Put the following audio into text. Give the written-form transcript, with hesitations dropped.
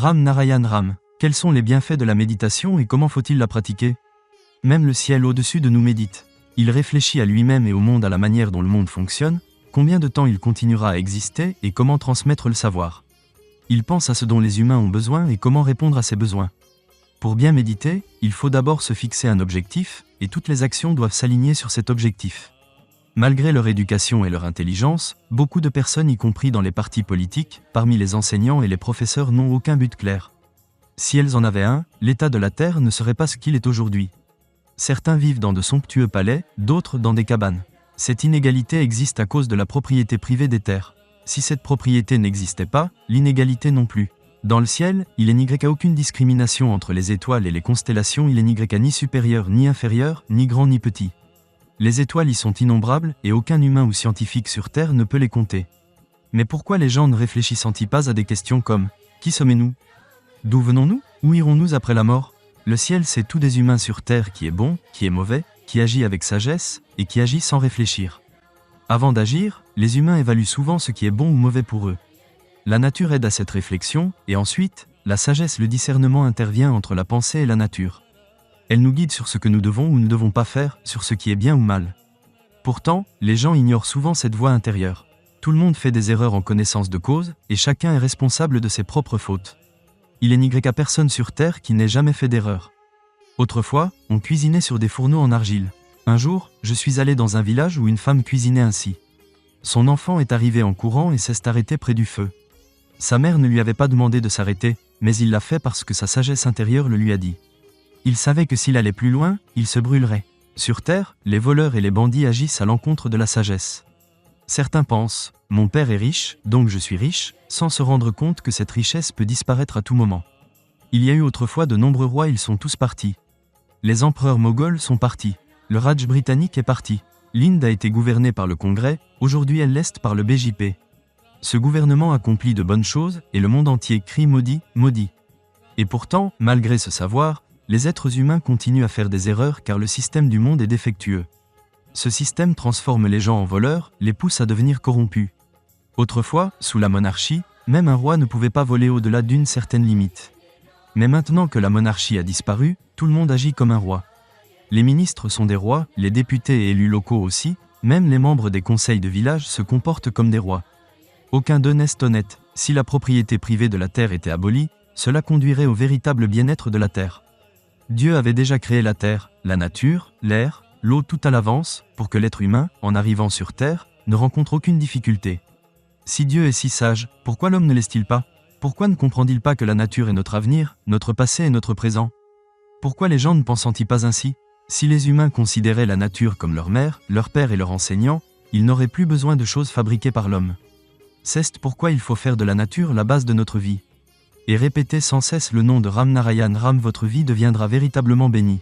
Ram Narayan Ram. Quels sont les bienfaits de la méditation et comment faut-il la pratiquer? Même le ciel au-dessus de nous médite. Il réfléchit à lui-même et au monde à la manière dont le monde fonctionne, combien de temps il continuera à exister et comment transmettre le savoir. Il pense à ce dont les humains ont besoin et comment répondre à ces besoins. Pour bien méditer, il faut d'abord se fixer un objectif, et toutes les actions doivent s'aligner sur cet objectif. Malgré leur éducation et leur intelligence, beaucoup de personnes, y compris dans les partis politiques, parmi les enseignants et les professeurs, n'ont aucun but clair. Si elles en avaient un, l'état de la Terre ne serait pas ce qu'il est aujourd'hui. Certains vivent dans de somptueux palais, d'autres dans des cabanes. Cette inégalité existe à cause de la propriété privée des terres. Si cette propriété n'existait pas, l'inégalité non plus. Dans le ciel, il n'y a aucune discrimination entre les étoiles et les constellations, il n'y a ni supérieur ni inférieur, ni grand ni petit. Les étoiles y sont innombrables et aucun humain ou scientifique sur Terre ne peut les compter. Mais pourquoi les gens ne réfléchissent-ils pas à des questions comme « Qui sommes-nous ? D'où venons-nous ? Où irons-nous après la mort ?» Le ciel, c'est tous des humains sur Terre qui est bon, qui est mauvais, qui agit avec sagesse et qui agit sans réfléchir. Avant d'agir, les humains évaluent souvent ce qui est bon ou mauvais pour eux. La nature aide à cette réflexion et ensuite, la sagesse, le discernement intervient entre la pensée et la nature. Elle nous guide sur ce que nous devons ou ne devons pas faire, sur ce qui est bien ou mal. Pourtant, les gens ignorent souvent cette voix intérieure. Tout le monde fait des erreurs en connaissance de cause, et chacun est responsable de ses propres fautes. Il n'y a personne sur Terre qui n'ait jamais fait d'erreur. Autrefois, on cuisinait sur des fourneaux en argile. Un jour, je suis allé dans un village où une femme cuisinait ainsi. Son enfant est arrivé en courant et s'est arrêté près du feu. Sa mère ne lui avait pas demandé de s'arrêter, mais il l'a fait parce que sa sagesse intérieure le lui a dit. Il savait que s'il allait plus loin, il se brûlerait. Sur Terre, les voleurs et les bandits agissent à l'encontre de la sagesse. Certains pensent « Mon père est riche, donc je suis riche », sans se rendre compte que cette richesse peut disparaître à tout moment. Il y a eu autrefois de nombreux rois, ils sont tous partis. Les empereurs moghols sont partis. Le Raj britannique est parti. L'Inde a été gouvernée par le Congrès, aujourd'hui elle l'est par le BJP. Ce gouvernement accomplit de bonnes choses et le monde entier crie maudit, maudit. Et pourtant, malgré ce savoir, les êtres humains continuent à faire des erreurs car le système du monde est défectueux. Ce système transforme les gens en voleurs, les pousse à devenir corrompus. Autrefois, sous la monarchie, même un roi ne pouvait pas voler au-delà d'une certaine limite. Mais maintenant que la monarchie a disparu, tout le monde agit comme un roi. Les ministres sont des rois, les députés et élus locaux aussi, même les membres des conseils de village se comportent comme des rois. Aucun d'eux n'est honnête. Si la propriété privée de la terre était abolie, cela conduirait au véritable bien-être de la terre. Dieu avait déjà créé la terre, la nature, l'air, l'eau tout à l'avance, pour que l'être humain, en arrivant sur terre, ne rencontre aucune difficulté. Si Dieu est si sage, pourquoi l'homme ne l'est-il pas? Pourquoi ne comprend-il pas que la nature est notre avenir, notre passé et notre présent? Pourquoi les gens ne pensent-ils pas ainsi? Si les humains considéraient la nature comme leur mère, leur père et leur enseignant, ils n'auraient plus besoin de choses fabriquées par l'homme. C'est pourquoi il faut faire de la nature la base de notre vie. Et répétez sans cesse le nom de Ram Narayan Ram, votre vie deviendra véritablement bénie.